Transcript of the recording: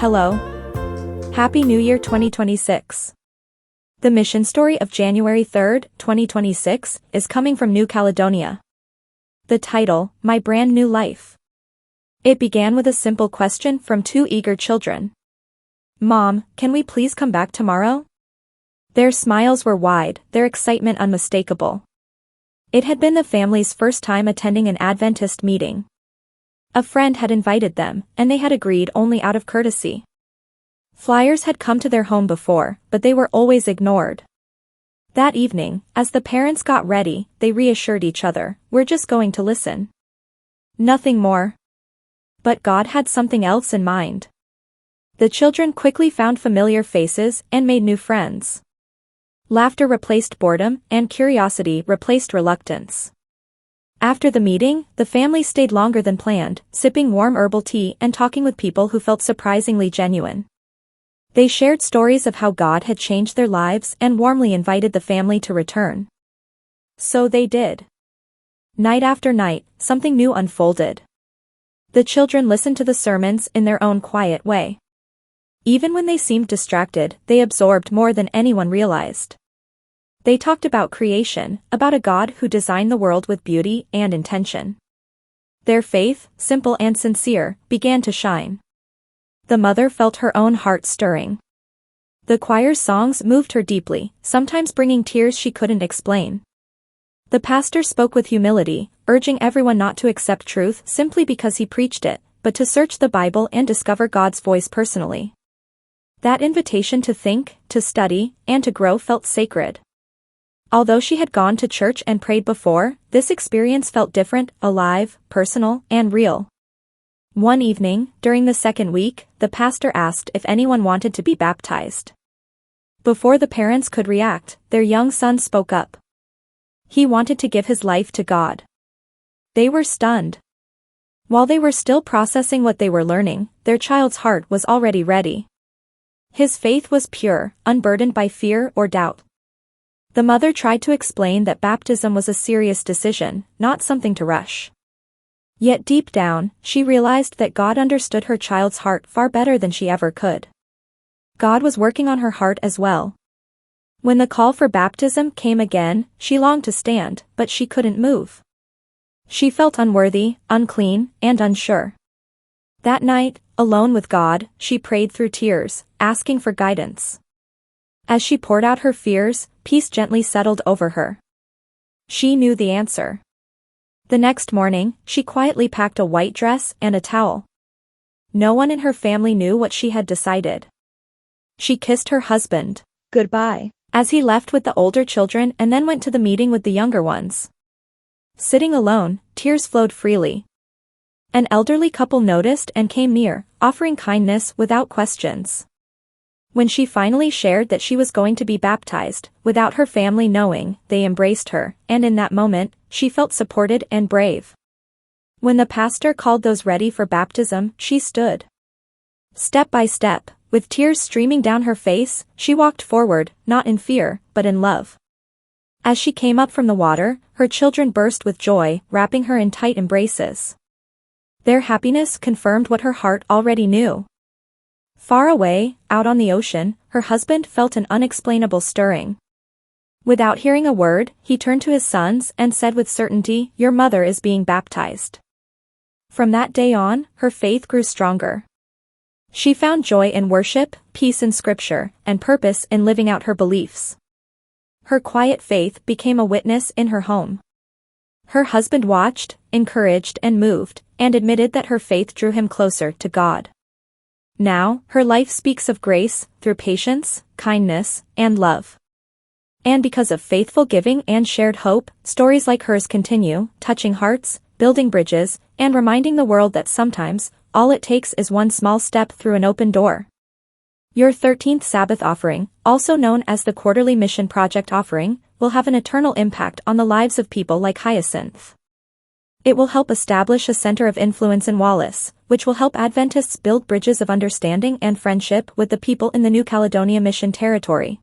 Hello. Happy New Year 2026. The mission story of January 3, 2026, is coming from New Caledonia. The title, My Brand New Life. It began with a simple question from two eager children. Mom, can we please come back tomorrow? Their smiles were wide, their excitement unmistakable. It had been the family's first time attending an Adventist meeting. A friend had invited them, and they had agreed only out of courtesy. Flyers had come to their home before, but they were always ignored. That evening, as the parents got ready, they reassured each other, "We're just going to listen. Nothing more." But God had something else in mind. The children quickly found familiar faces and made new friends. Laughter replaced boredom, and curiosity replaced reluctance. After the meeting, the family stayed longer than planned, sipping warm herbal tea and talking with people who felt surprisingly genuine. They shared stories of how God had changed their lives and warmly invited the family to return. So they did. Night after night, something new unfolded. The children listened to the sermons in their own quiet way. Even when they seemed distracted, they absorbed more than anyone realized. They talked about creation, about a God who designed the world with beauty and intention. Their faith, simple and sincere, began to shine. The mother felt her own heart stirring. The choir's songs moved her deeply, sometimes bringing tears she couldn't explain. The pastor spoke with humility, urging everyone not to accept truth simply because he preached it, but to search the Bible and discover God's voice personally. That invitation to think, to study, and to grow felt sacred. Although she had gone to church and prayed before, this experience felt different, alive, personal, and real. One evening, during the second week, the pastor asked if anyone wanted to be baptized. Before the parents could react, their young son spoke up. He wanted to give his life to God. They were stunned. While they were still processing what they were learning, their child's heart was already ready. His faith was pure, unburdened by fear or doubt. The mother tried to explain that baptism was a serious decision, not something to rush. Yet deep down, she realized that God understood her child's heart far better than she ever could. God was working on her heart as well. When the call for baptism came again, she longed to stand, but she couldn't move. She felt unworthy, unclean, and unsure. That night, alone with God, she prayed through tears, asking for guidance. As she poured out her fears, peace gently settled over her. She knew the answer. The next morning, she quietly packed a white dress and a towel. No one in her family knew what she had decided. She kissed her husband goodbye as he left with the older children and then went to the meeting with the younger ones. Sitting alone, tears flowed freely. An elderly couple noticed and came near, offering kindness without questions. When she finally shared that she was going to be baptized, without her family knowing, they embraced her, and in that moment, she felt supported and brave. When the pastor called those ready for baptism, she stood. Step by step, with tears streaming down her face, she walked forward, not in fear, but in love. As she came up from the water, her children burst with joy, wrapping her in tight embraces. Their happiness confirmed what her heart already knew. Far away, out on the ocean, her husband felt an unexplainable stirring. Without hearing a word, he turned to his sons and said with certainty, "Your mother is being baptized." From that day on, her faith grew stronger. She found joy in worship, peace in scripture, and purpose in living out her beliefs. Her quiet faith became a witness in her home. Her husband watched, encouraged and moved, and admitted that her faith drew him closer to God. Now, her life speaks of grace, through patience, kindness, and love. And because of faithful giving and shared hope, stories like hers continue, touching hearts, building bridges, and reminding the world that sometimes, all it takes is one small step through an open door. Your 13th Sabbath offering, also known as the Quarterly Mission Project offering, will have an eternal impact on the lives of people like Hyacinth. It will help establish a center of influence in Wallace, which will help Adventists build bridges of understanding and friendship with the people in the New Caledonia Mission Territory.